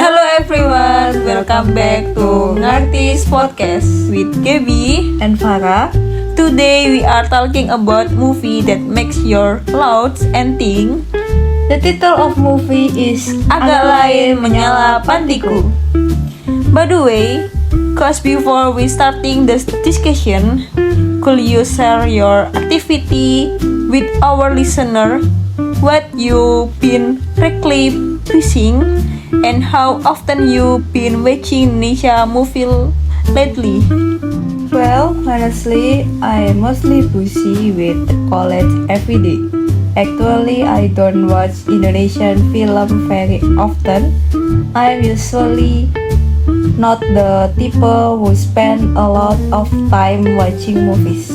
Hello everyone, welcome back to Ngartis Podcast with Gaby and Farah. Today we are talking about movie that makes your loud and think. The title of movie is Agak Lain Menyala Pantiku. By the way, cause before we starting this discussion, could you share your activity with our listener? What you been reclipping and how often you been watching Indonesia movie lately? Well, honestly, I mostly busy with college every day. Actually, I don't watch Indonesian film very often. I'm usually not the type who spend a lot of time watching movies.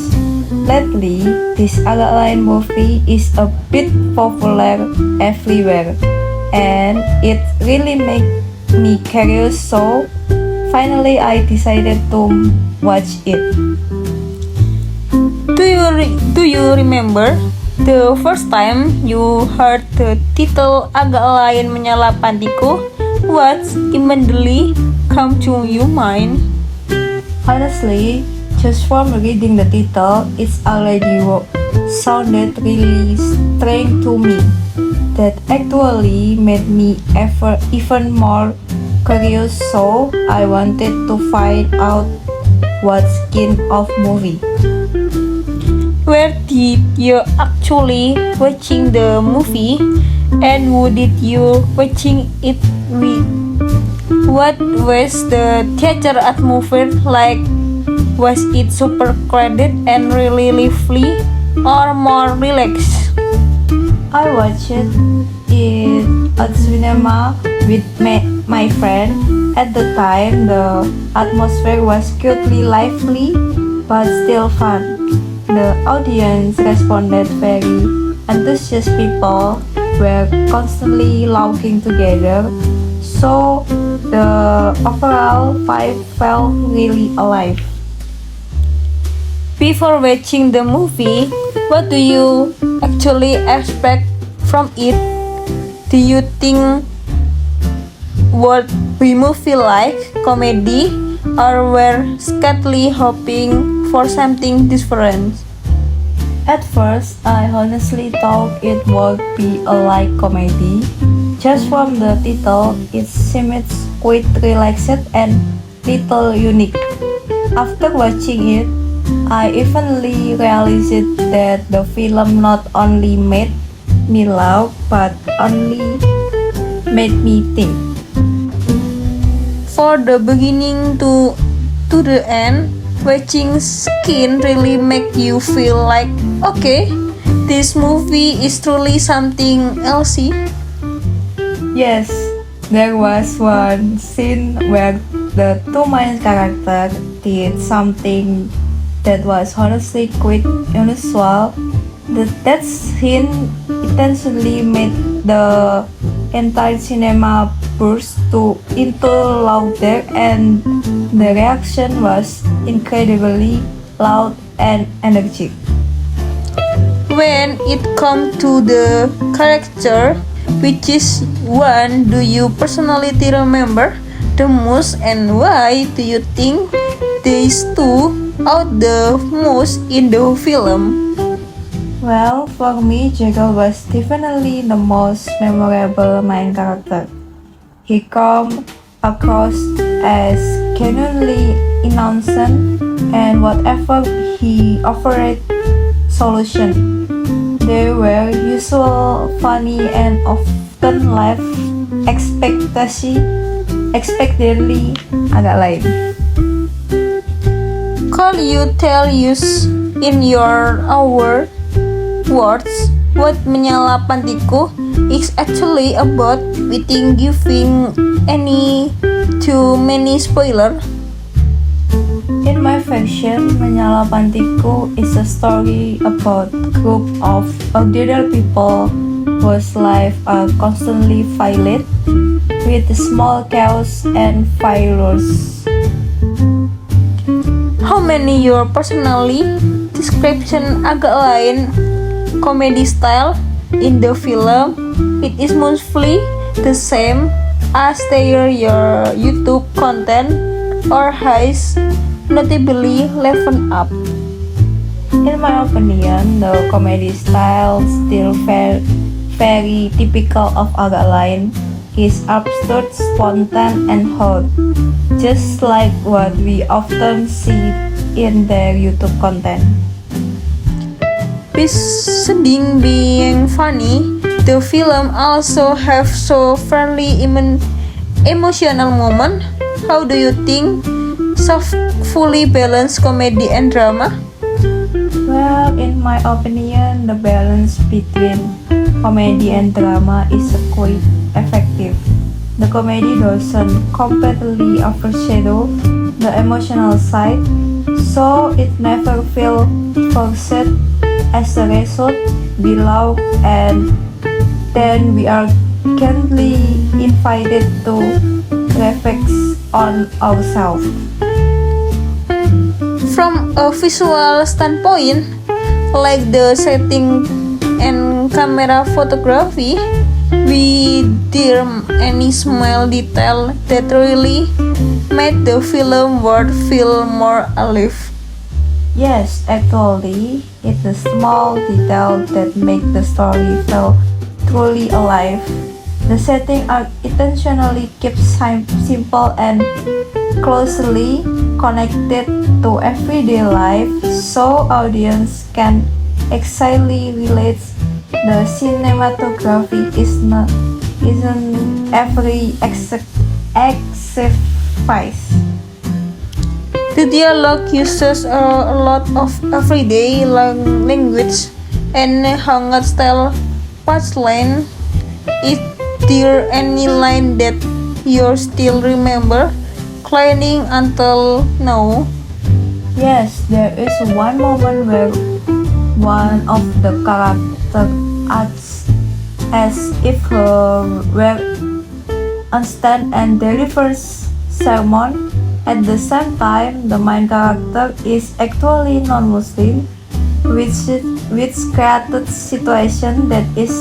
Lately, this Agak Lain movie is a bit popular everywhere, and it really made me curious. So, finally, I decided to watch it. Do you remember the first time you heard the title Agak Lain Menyala Pantiku? What immediately come to your mind? Honestly, just from reading the title, it's already sounded really strange to me. That actually made me even more curious, so I wanted to find out what kind of movie. Where did you actually watching the movie, and who did you watching it with? What was the theater atmosphere like? Was it super crowded and really lively, or more relaxed? I watched it at cinema with my friend. At the time, the atmosphere was cutely lively but still fun. The audience responded very enthusiastic. People were constantly laughing together, so the overall vibe felt really alive. Before watching the movie, what do you actually expect from it? Do you think would be movie like comedy, or were secretly hoping for something different? At first, I honestly thought it would be a light comedy. Just from the title, it seemed quite relaxed and little unique. After watching it, I eventually realized that the film not only made me laugh but only made me think. For the beginning to the end, watching Skin really make you feel like, okay, this movie is truly something else. Yes, there was one scene where the two main characters did something that was honestly quite unusual. That scene intentionally made the entire cinema burst into laughter, and the reaction was incredibly loud and energetic. When it comes to the character, which is one do you personally remember the most, and why do you think these two out the most in the film? Well, for me, Jekyll was definitely the most memorable main character. He come across as genuinely innocent, and whatever he offered solution, they were usual funny and often left expectedly agak lain. Could you tell us in your our words what Menyala Pantiku is actually about without giving any too many spoiler? In my version, Menyala Pantiku is a story about a group of ordinary people whose lives are constantly filled with small chaos and failures. How many your personally description agak lain comedy style in the film? It is mostly the same as your YouTube content or has notably leveled up? In my opinion, the comedy style still very typical of Agak Lain is absurd, spontaneous, and hot, just like what we often see in their YouTube content. Besides being funny, the film also have so fairly emotional moment. How do you think fully balanced comedy and drama? Well, in my opinion, the balance between comedy and drama is quite effective. The comedy doesn't completely overshadow the emotional side, so it never feels forced. As a result, we laugh and then we are kindly invited to reflect on ourselves. From a visual standpoint, like the setting and camera photography, we there any small detail that really made the film world feel more alive. Yes, actually, it's a small detail that make the story feel truly alive. The setting are intentionally kept simple and closely connected to everyday life, so audience can exactly relate. The cinematography isn't every exercise. The dialogue uses a lot of everyday language and hangout style punchline. Is there any line that you still remember cleaning until now? Yes, there is one moment where one of the characters acts as if her were understand and delivers sermon. At the same time, the main character is actually non-Muslim, which created situation that is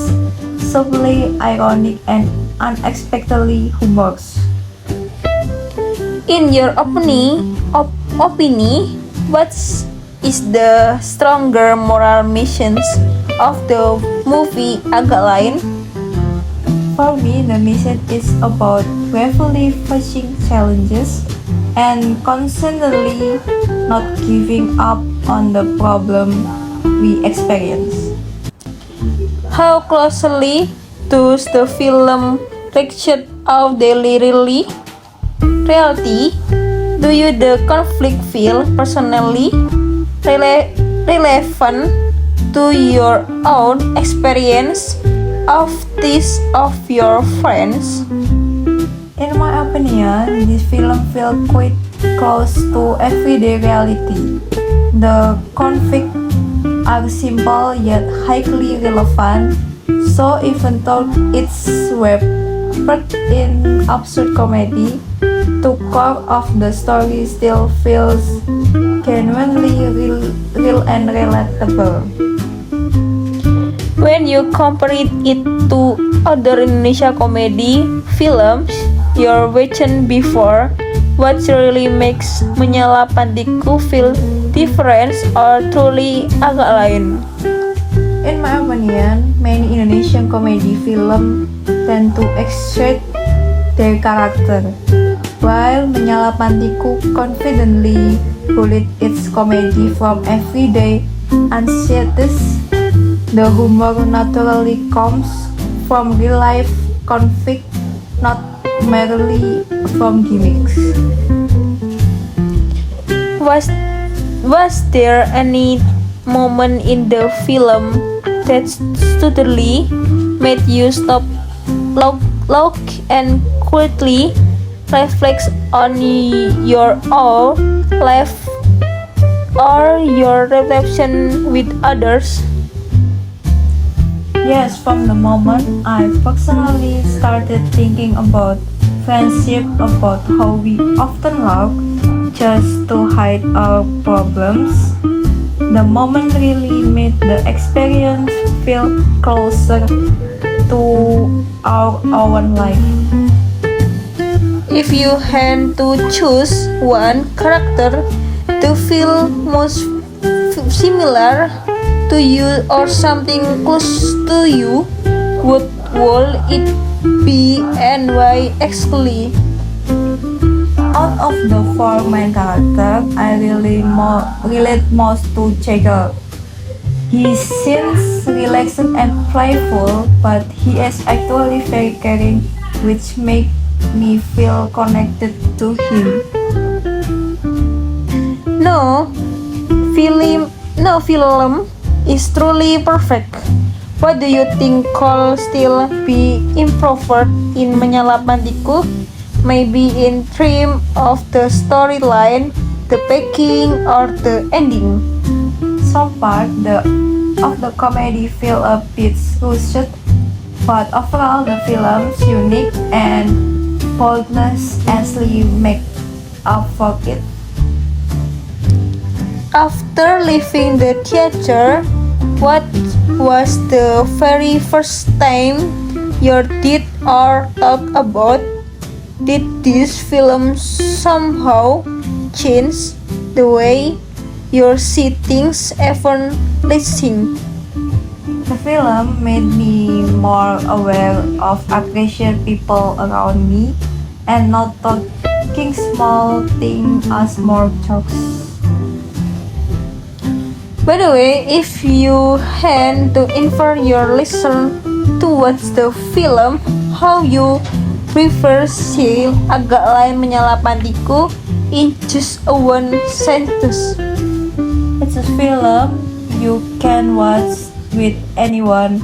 subtly ironic and unexpectedly humorous. In your opinion, what is the stronger moral missions of the movie Agak Lain? For me, the mission is about bravely facing challenges and constantly not giving up on the problem we experience. How closely does the film picture of daily reality? Do you the conflict feel personally relevant to your own experience of this of your friends? In my opinion, this film feels quite close to everyday reality. The conflicts are simple yet highly relevant, so even though it's wrapped in absurd comedy, the core of the story still feels genuinely real and relatable. When you compare it to other Indonesia comedy films you're watching before, what really makes Menyala Pantiku feel different or truly agak lain? In my opinion, many Indonesian comedy films tend to extract their character, while Menyala Pantiku confidently pulled its comedy from everyday anxieties. The humor naturally comes from real life conflict, not merely from gimmicks. Was there any moment in the film that suddenly made you stop, look and quickly reflect on your own life or your relation with others? Yes, from the moment I personally started thinking about friendship, about how we often laugh just to hide our problems, the moment really made the experience feel closer to our own life. if you had to choose one character to feel most similar to you or something close to you, what would it be and why exactly? Out of the four main characters, I relate most to Jagger. He seems relaxed and playful, but he is actually very caring, which makes me feel connected to him. No film is truly perfect. What do you think could still be improved in Menyala Pantiku? Maybe in terms of the storyline, the pacing, or the ending. Some part of the comedy feel a bit rushed, but overall the film's unique and boldness actually make up for it. After leaving the theater, what was the very first time you did or thought about? Did this film somehow change the way you see things, even listening? The film made me more aware of appreciate people around me and not taking small things as more jokes. By the way, if you had to infer your listener towards the film, how you prefer sih agak lain Menyala Pantiku in just a one sentence? It's a film you can watch with anyone,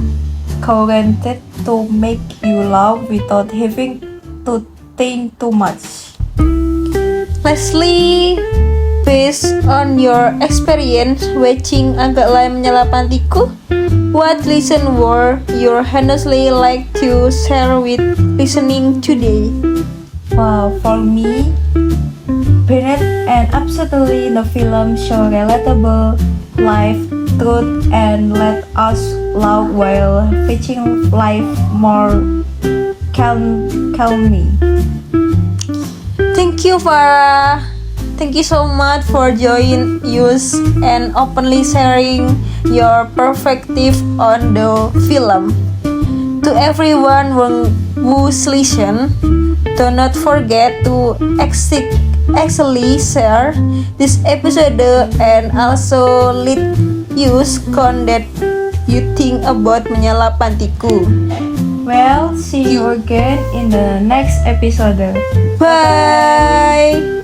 guaranteed to make you laugh without having to think too much. Leslie, based on your experience watching agak lain Menyala Pantiku, what lesson were you honestly like to share with listening today? Wow, for me, Bennett and absolutely the film show relatable life truth and let us laugh while watching life more calmly. Thank you, Farah. Thank you so much for joining us and openly sharing your perspective on the film. To everyone who's listen, do not forget to actually share this episode and also let us know that you think about Menyala Pantiku. Well, see you again in the next episode. Bye.